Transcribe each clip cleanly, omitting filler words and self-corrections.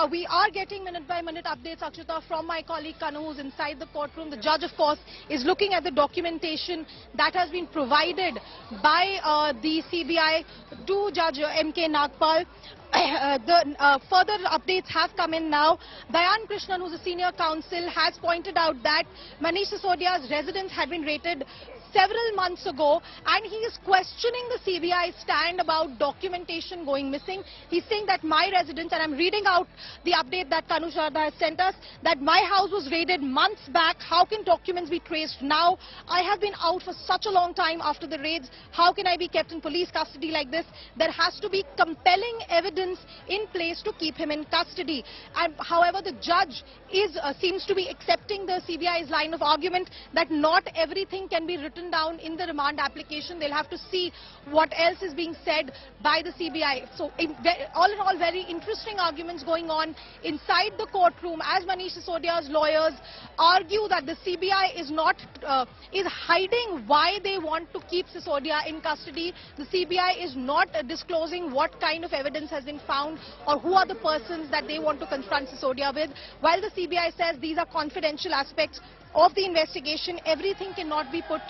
We are getting minute-by-minute updates, Akshita, from my colleague Kanu, who's inside the courtroom. The judge, of course, is looking at the documentation that has been provided by the CBI to Judge M.K. Nagpal. The further updates have come in now. Dayan Krishnan, who's a senior counsel, has pointed out that Manish Sisodia's residence had been raided several months ago, and he is questioning the CBI stand about documentation going missing. He's saying that my residence, and I'm reading out the update that Kanu Sharda has sent us, that my house was raided months back. How can documents be traced now? I have been out for such a long time after the raids. How can I be kept in police custody like this? There has to be compelling evidence in place to keep him in custody. And however, the judge seems to be accepting the CBI's line of argument that not everything can be written down in the remand application. They'll have to see what else is being said by the CBI. So all in all, very interesting arguments going on inside the courtroom as Manish Sisodia's lawyers argue that the CBI is hiding why they want to keep Sisodia in custody. The CBI is not disclosing what kind of evidence has been found or who are the persons that they want to confront Sisodia with, while the CBI says these are confidential aspects of the investigation. Everything cannot be put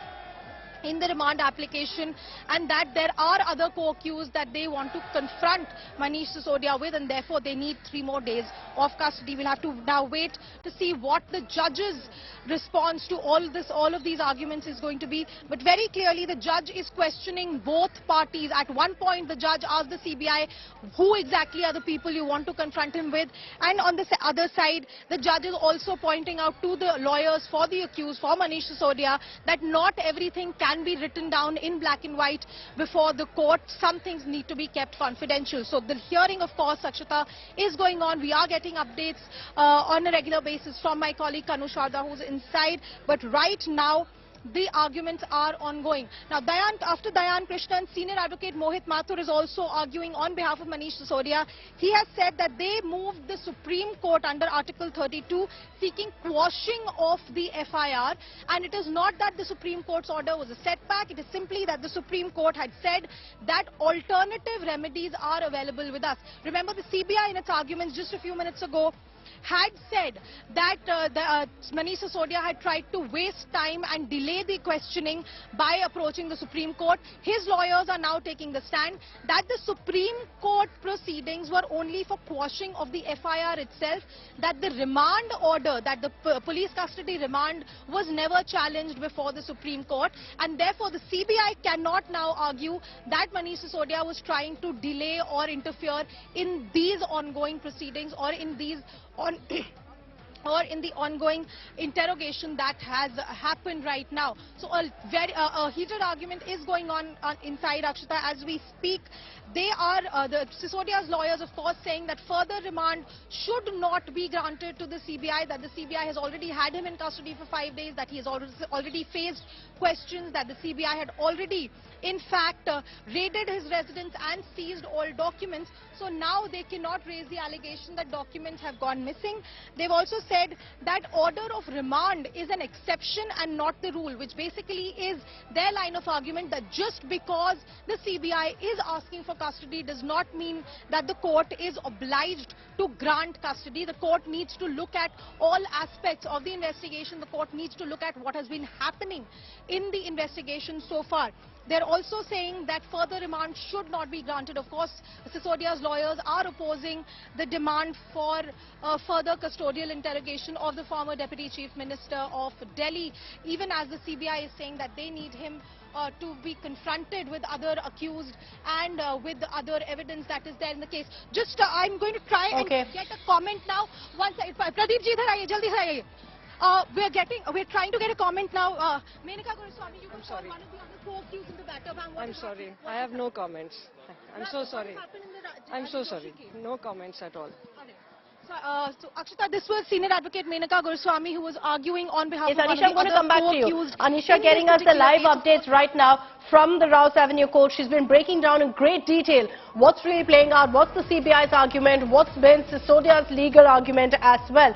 in the remand application, and that there are other co-accused that they want to confront Manish Sisodia with, and therefore they need 3 more days of custody. We'll have to now wait to see what the judge's response to all of these arguments is going to be. But very clearly the judge is questioning both parties. At one point the judge asked the CBI who exactly are the people you want to confront him with, and on the other side the judge is also pointing out to the lawyers for the accused, for Manish Sisodia, that not everything can be written down in black and white before the court. Some things need to be kept confidential. So the hearing, of course, Akshita, is going on. We are getting updates on a regular basis from my colleague Kanu Sharda, who's inside. But right now, the arguments are ongoing. Now, after Dayan Krishnan, senior advocate Mohit Mathur is also arguing on behalf of Manish Sisodia. He has said that they moved the Supreme Court under Article 32 seeking quashing of the FIR, and it is not that the Supreme Court's order was a setback. It is simply that the Supreme Court had said that alternative remedies are available with us. Remember, the CBI in its arguments just a few minutes ago had said that Manish Sisodia had tried to waste time and delay the questioning by approaching the Supreme Court. His lawyers are now taking the stand that the Supreme Court proceedings were only for quashing of the FIR itself, that the remand order, that the police custody remand was never challenged before the Supreme Court, and therefore the CBI cannot now argue that Manish Sisodia was trying to delay or interfere in these ongoing proceedings or in these in the ongoing interrogation that has happened right now. So a heated argument is going on inside, Akshita, as we speak. They are, the Sisodia's lawyers, of course, saying that further remand should not be granted to the CBI, that the CBI has already had him in custody for 5 days, that he has already faced questions, that the CBI had already, in fact, raided his residence and seized all documents. So now they cannot raise the allegation that documents have gone missing. They've also said that order of remand is an exception and not the rule, which basically is their line of argument that just because the CBI is asking for custody does not mean that the court is obliged to grant custody. The court needs to look at all aspects of the investigation. The court needs to look at what has been happening in the investigation so far. They're also saying that further remand should not be granted. Of course, Sisodia's lawyers are opposing the demand for further custodial interrogation of the former Deputy Chief Minister of Delhi, even as the CBI is saying that they need him to be confronted with other accused and with the other evidence that is there in the case. Just I'm going to try and get a comment now. Once Pradeep ji, idhar aiye, jaldi se aiye. We're trying to get a comment now. Menaka Guruswamy, you were one of the other co-accused in the matter. I'm sorry. I have no comments. I'm so sorry. I'm so sorry. No comments at all. So Akshita, this was senior advocate Menaka Guruswamy who was arguing on behalf of Anisha, I'm going to come back to you. Anisha getting us the live updates right now from the Rouse Avenue court. She's been breaking down in great detail what's really playing out, what's the CBI's argument, what's been Sisodia's legal argument as well.